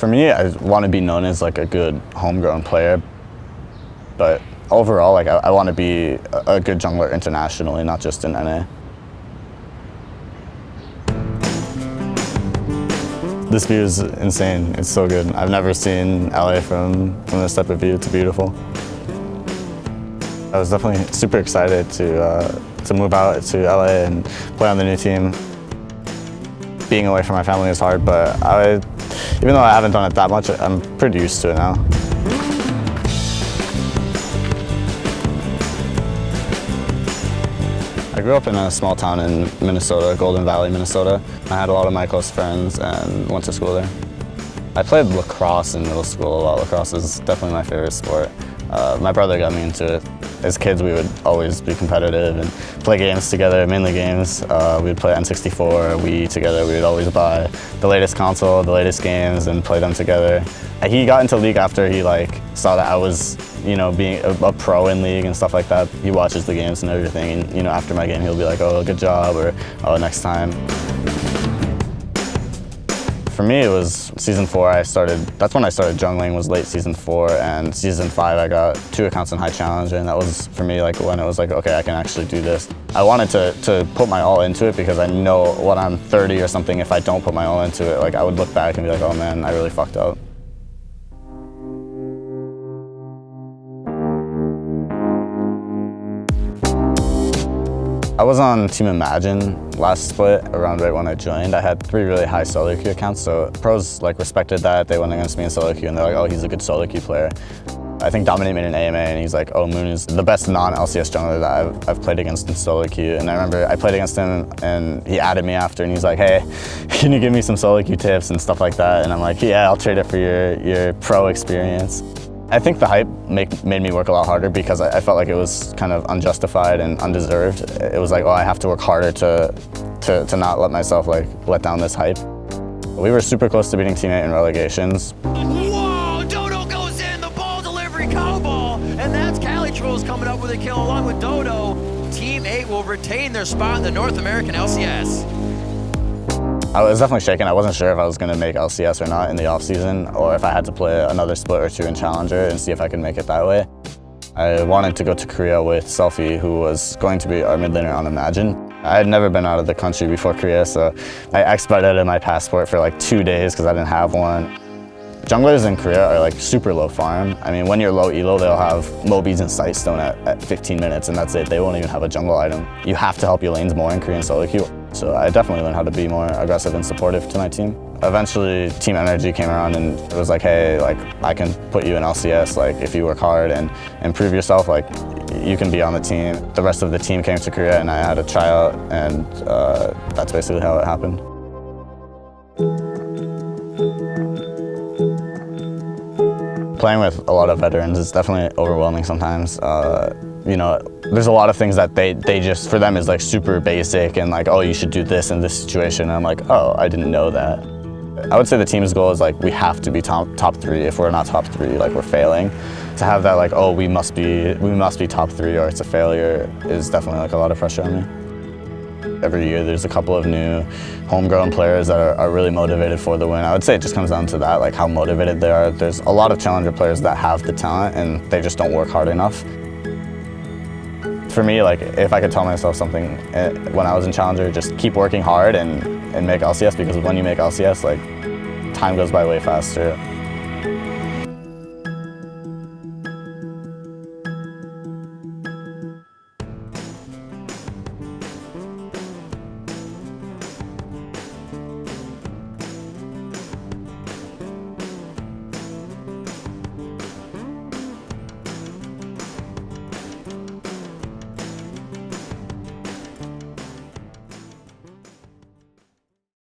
For me, I want to be known as like a good homegrown player, but overall, like I want to be a good jungler internationally, not just in NA. This view is insane. It's so good. I've never seen LA from this type of view. It's beautiful. I was definitely super excited to move out to LA and play on the new team. Being away from my family is hard, but even though I haven't done it that much, I'm pretty used to it now. I grew up in a small town in Minnesota, Golden Valley, Minnesota. I had a lot of my close friends and went to school there. I played lacrosse in middle school a lot. Lacrosse is definitely my favorite sport. My brother got me into it. As kids, we would always be competitive and play games together, mainly games. We would play N64, Wii together. We would always buy the latest console, the latest games, and play them together. He got into League after he saw that I was, being a pro in League and stuff like that. He watches the games and everything, and after my game, he'll be like, "Oh, good job," or "Oh, next time." For me, it was season 4. That's when I started jungling, was late season 4, and season 5 I got 2 accounts in high challenge, and that was for me when it was like, okay, I can actually do this. I wanted to put my all into it because I know when I'm 30 or something, if I don't put my all into it, I would look back and be like, oh man, I really fucked up. I was on Team Imagine last split, around right when I joined. I had 3 really high solo queue accounts, so pros respected that. They went against me in solo queue and they're like, oh, he's a good solo queue player. I think Dominate made an AMA and he's like, oh, Moon is the best non-LCS jungler that I've played against in solo queue. And I remember I played against him and he added me after and he's like, hey, can you give me some solo queue tips and stuff like that? And I'm like, yeah, I'll trade it for your pro experience. I think the hype made me work a lot harder because I felt like it was kind of unjustified and undeserved. It was like, oh, I have to work harder to not let myself let down this hype. We were super close to beating Team 8 in relegations. Whoa, Dodo goes in, the ball delivery cowball, and that's Calitrolls coming up with a kill along with Dodo. Team 8 will retain their spot in the North American LCS. I was definitely shaken. I wasn't sure if I was going to make LCS or not in the off-season, or if I had to play another split or 2 in Challenger and see if I could make it that way. I wanted to go to Korea with Selfie, who was going to be our mid laner on Imagine. I had never been out of the country before Korea, so I expedited my passport for 2 days because I didn't have one. Junglers in Korea are super low farm. I mean, when you're low elo, they'll have Mobies and Sightstone at 15 minutes and that's it. They won't even have a jungle item. You have to help your lanes more in Korean solo queue. So I definitely learned how to be more aggressive and supportive to my team. Eventually, Team NRG came around and it was like, hey, I can put you in LCS, if you work hard and improve yourself, you can be on the team. The rest of the team came to Korea and I had a tryout and that's basically how it happened. Playing with a lot of veterans is definitely overwhelming sometimes. There's a lot of things that they just, for them, is super basic and oh, you should do this in this situation. And I'm like, oh, I didn't know that. I would say the team's goal is we have to be top 3. If we're not top 3, we're failing. To have that oh, we must be top 3 or it's a failure is definitely a lot of pressure on me. Every year there's a couple of new homegrown players that are really motivated for the win. I would say it just comes down to that, how motivated they are. There's a lot of challenger players that have the talent and they just don't work hard enough. For me, if I could tell myself something when I was in Challenger, just keep working hard and make LCS, because when you make LCS, time goes by way faster.